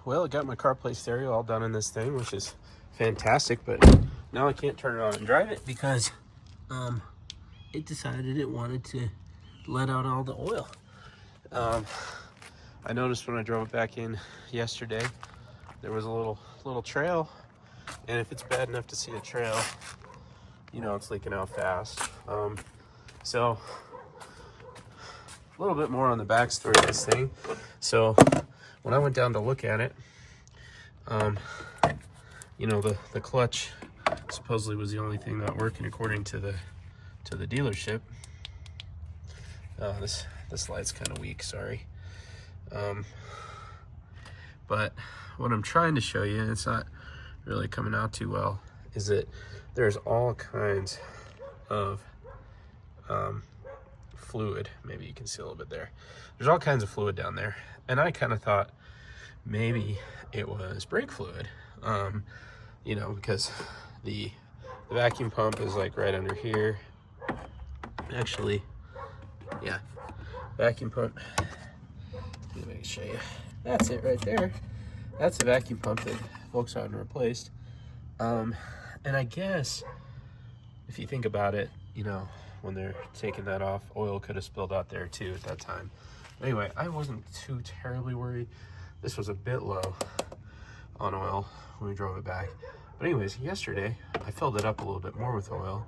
Well, I got my CarPlay stereo all done in this thing, which is fantastic, but now I can't turn it on and drive it because it decided it wanted to let out all the oil. I noticed when I drove it back in yesterday, there was a little trail, and if it's bad enough to see a trail, you know it's leaking out fast. So a little bit more on the backstory of this thing. So when I went down to look at it, you know, the clutch supposedly was the only thing not working according to the dealership. This light's kind of weak, sorry. But what I'm trying to show you, it's not really coming out too well, is that there's all kinds of fluid. Maybe you can see a little bit there. There's all kinds of fluid down there, and I kind of thought maybe it was brake fluid, you know, because the vacuum pump is like right under here. Actually, yeah, vacuum pump. Let me show you. That's it right there. That's the vacuum pump that Volkswagen replaced. And I guess if you think about it, you know, when they're taking that off, oil could have spilled out there too at that time. Anyway, I wasn't too terribly worried. This was a bit low on oil when we drove it back. But anyways, yesterday I filled it up a little bit more with oil,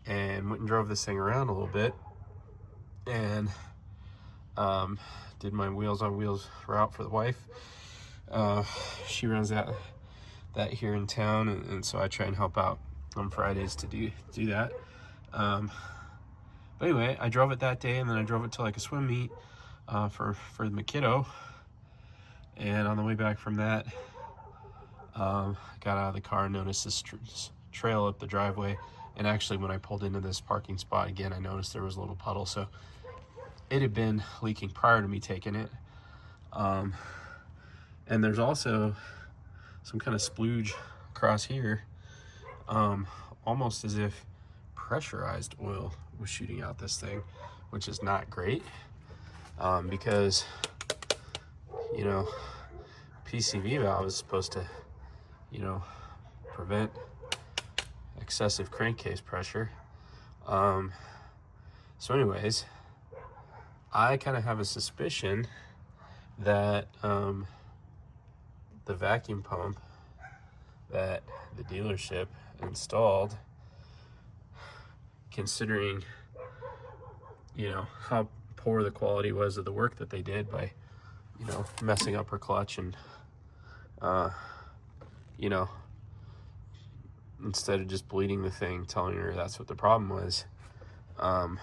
and went and drove this thing around a little bit, and did my Wheels on Wheels route for the wife. She runs that here in town, and so I try and help out on Fridays to do that. But anyway, I drove it that day, and then I drove it to like a swim meet for the kiddo. And on the way back from that, got out of the car and noticed this trail up the driveway. And actually, when I pulled into this parking spot again, I noticed there was a little puddle. So it had been leaking prior to me taking it. And there's also some kind of splooge across here, almost as if pressurized oil was shooting out this thing, which is not great, because, you know, PCV valve is supposed to, you know, prevent excessive crankcase pressure. So anyways, I kind of have a suspicion that the vacuum pump that the dealership installed, considering, you know, how poor the quality was of the work that they did by, you know, messing up her clutch, and you know, instead of just bleeding the thing, telling her that's what the problem was, I'm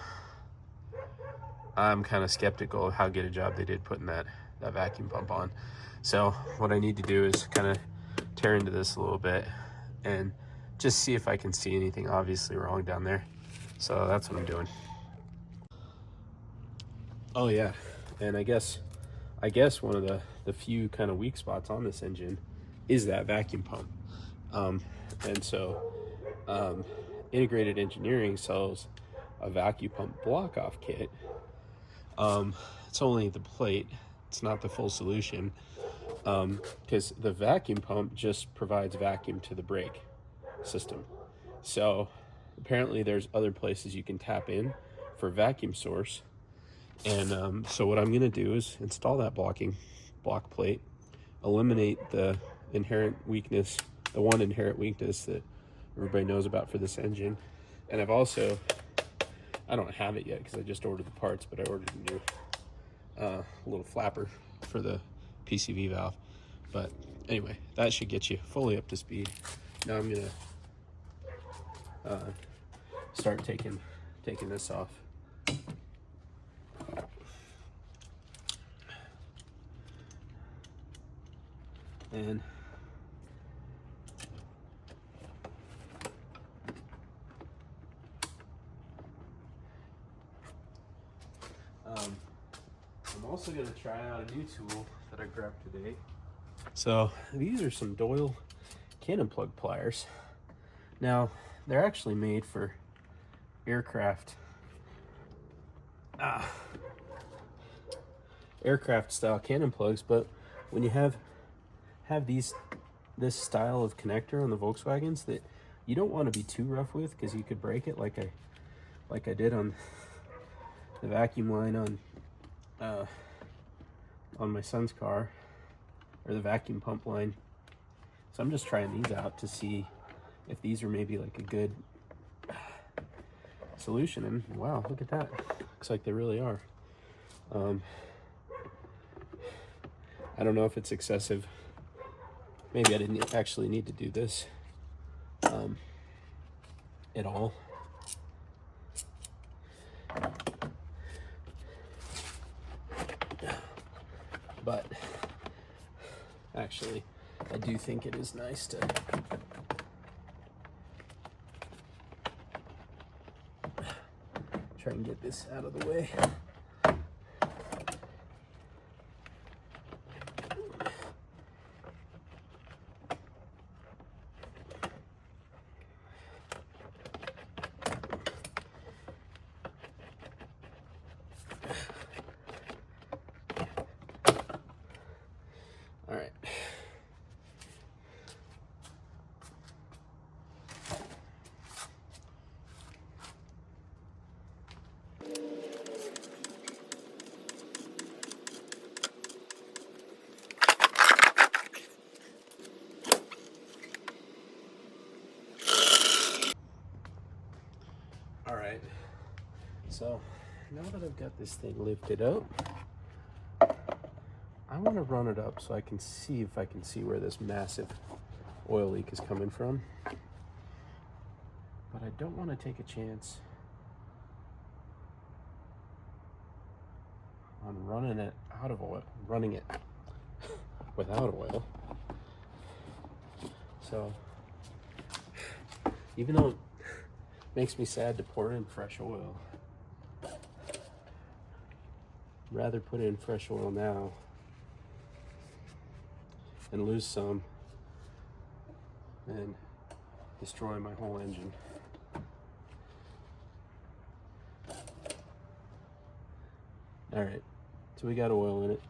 kind of skeptical of how good a job they did putting that vacuum pump on. So what I need to do is kind of tear into this a little bit and just see if I can see anything obviously wrong down there. So that's what I'm doing. Oh yeah, and I guess one of the few kind of weak spots on this engine is that vacuum pump. And so Integrated Engineering sells a vacuum pump block-off kit. It's only the plate, it's not the full solution, because the vacuum pump just provides vacuum to the brake system. So apparently there's other places you can tap in for vacuum source. And so what I'm going to do is install that block plate, eliminate the inherent weakness, the one inherent weakness that everybody knows about for this engine. And I've also, I don't have it yet because I just ordered the parts, but I ordered a new little flapper for the PCV valve. But anyway, that should get you fully up to speed. Now I'm gonna start taking this off. And I'm also going to try out a new tool that I grabbed today. So these are some Doyle cannon plug pliers. Now they're actually made for aircraft aircraft style cannon plugs, but when you have this style of connector on the Volkswagens that you don't want to be too rough with, because you could break it like I did on the vacuum line on my son's car, or the vacuum pump line. So I'm just trying these out to see if these are maybe like a good solution. And wow, look at that. Looks like they really are. I don't know if it's excessive. Maybe I didn't actually need to do this at all. But actually, I do think it is nice to try and get this out of the way. All right. All right. So now that I've got this thing lifted up, I want to run it up so I can see if I can see where this massive oil leak is coming from. But I don't want to take a chance on running it out of oil, running it without oil. So even though it makes me sad to pour in fresh oil, I'd rather put in fresh oil now and lose some and destroy my whole engine. All right, so we got oil in it.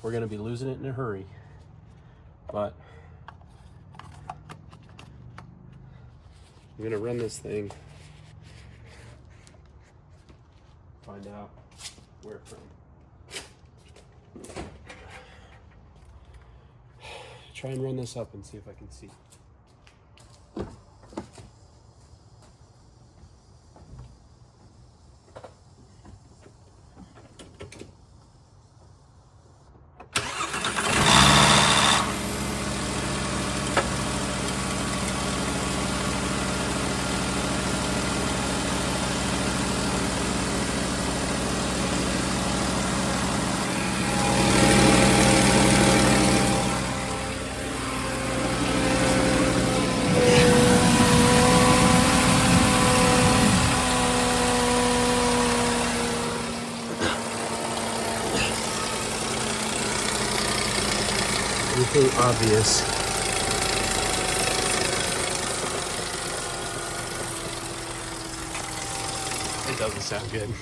We're gonna be losing it in a hurry, but I'm gonna run this thing, find out where from. Try and run this up and see if I can see. Anything obvious? It doesn't sound good.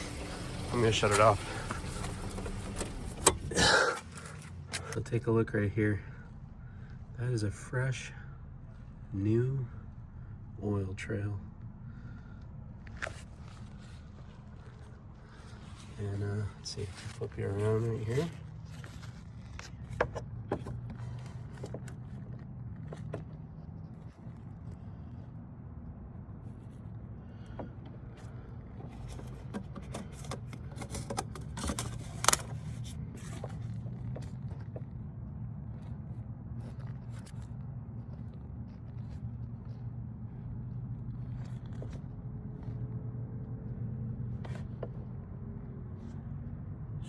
I'm gonna shut it off. So take a look right here. That is a fresh, new oil trail. And let's see, flip you around right here.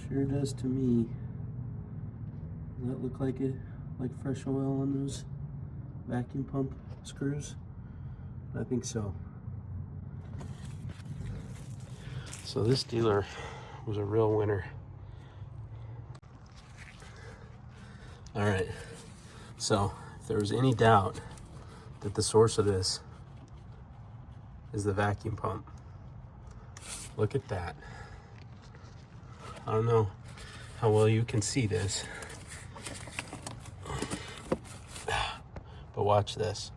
Sure does to me. Does that look like it, like fresh oil on those vacuum pump screws? I think so. So this dealer was a real winner. All right, so if there was any doubt that the source of this is the vacuum pump. Look at that. I don't know how well you can see this, but watch this.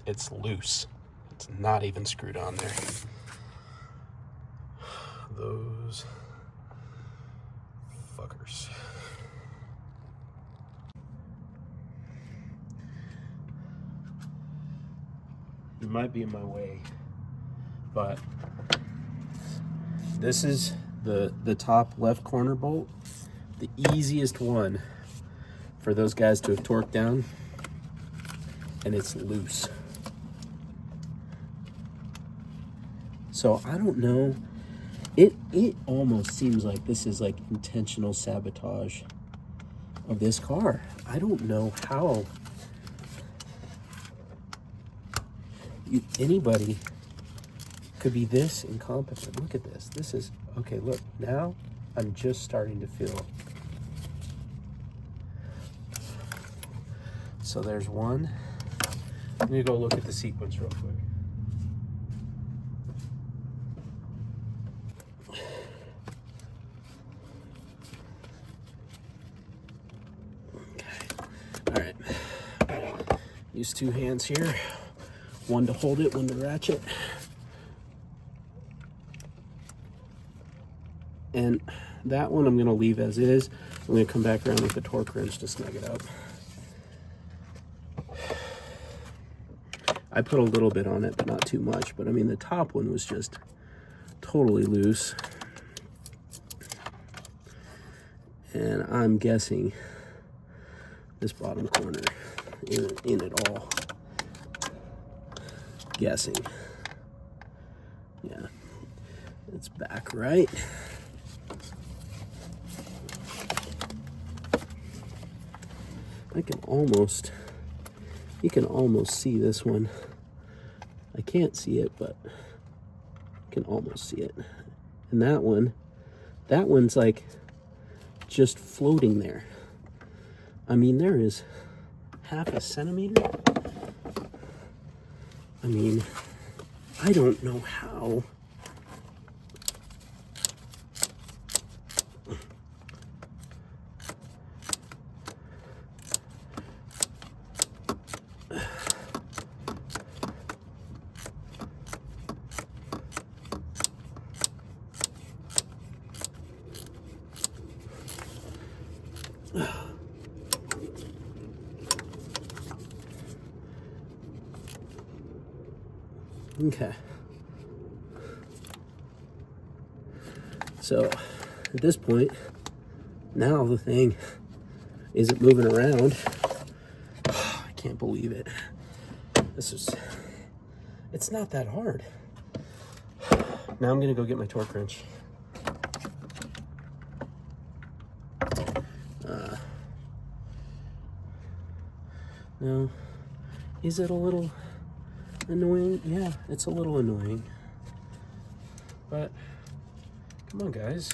It's loose. It's not even screwed on there. Those fuckers. You might be in my way, but this is the top left corner bolt, the easiest one for those guys to have torqued down, and it's loose. So I don't know, it almost seems like this is like intentional sabotage of this car. I don't know how anybody could be this incompetent. Look at this. This is, okay, look, now I'm just starting to feel. So there's one. I'm gonna go look at the sequence real quick. Okay, all right. Use two hands here. One to hold it, one to ratchet. And that one I'm gonna leave as is. I'm gonna come back around with the torque wrench to snug it up. I put a little bit on it, but not too much. But I mean, the top one was just totally loose. And I'm guessing this bottom corner isn't in at all. Guessing. Yeah, it's back right. I can almost, you can almost see this one. I can't see it, but I can almost see it. And that one's like just floating there. I mean, there is half a centimeter. I mean, I don't know how. Okay. So at this point, now the thing isn't moving around. I can't believe it. It's not that hard. Now I'm gonna go get my torque wrench. Now, is it a little annoying? Yeah, it's a little annoying. But, come on guys.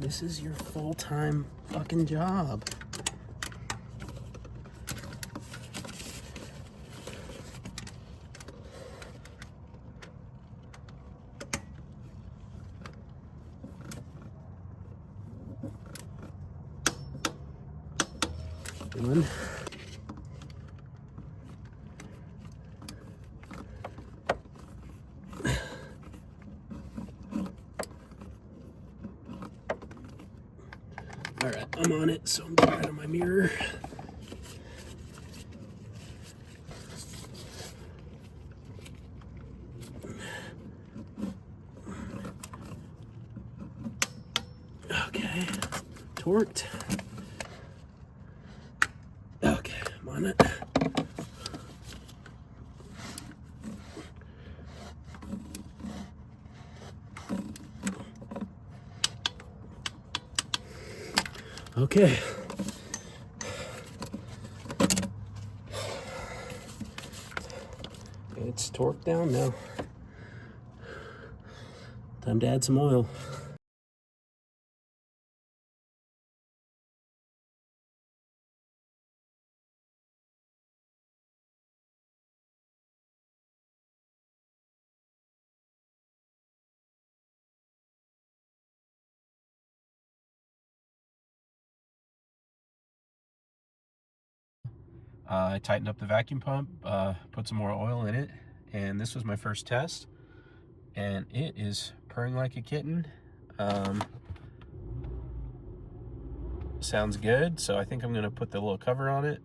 This is your full-time fucking job. One. All right, I'm on it, so I'm getting rid of my mirror. Okay, torqued. Okay, I'm on it. Okay. It's torqued down now. Time to add some oil. I tightened up the vacuum pump, put some more oil in it, and this was my first test, and it is purring like a kitten. Sounds good, so I think I'm gonna put the little cover on it,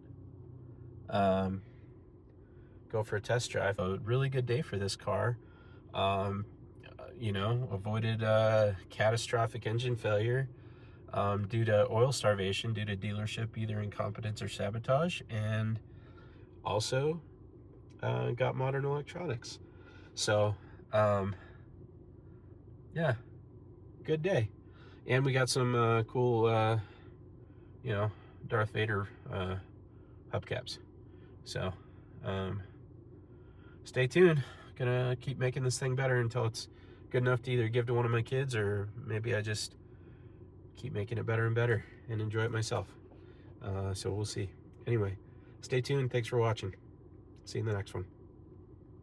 go for a test drive. A really good day for this car. You know, avoided catastrophic engine failure due to oil starvation, due to dealership either incompetence or sabotage, and also got modern electronics. So yeah, good day. And we got some cool you know, Darth Vader hubcaps. So stay tuned. Gonna keep making this thing better until it's good enough to either give to one of my kids, or maybe I just keep making it better and better and enjoy it myself. So we'll see. Anyway, stay tuned. Thanks for watching. See you in the next one.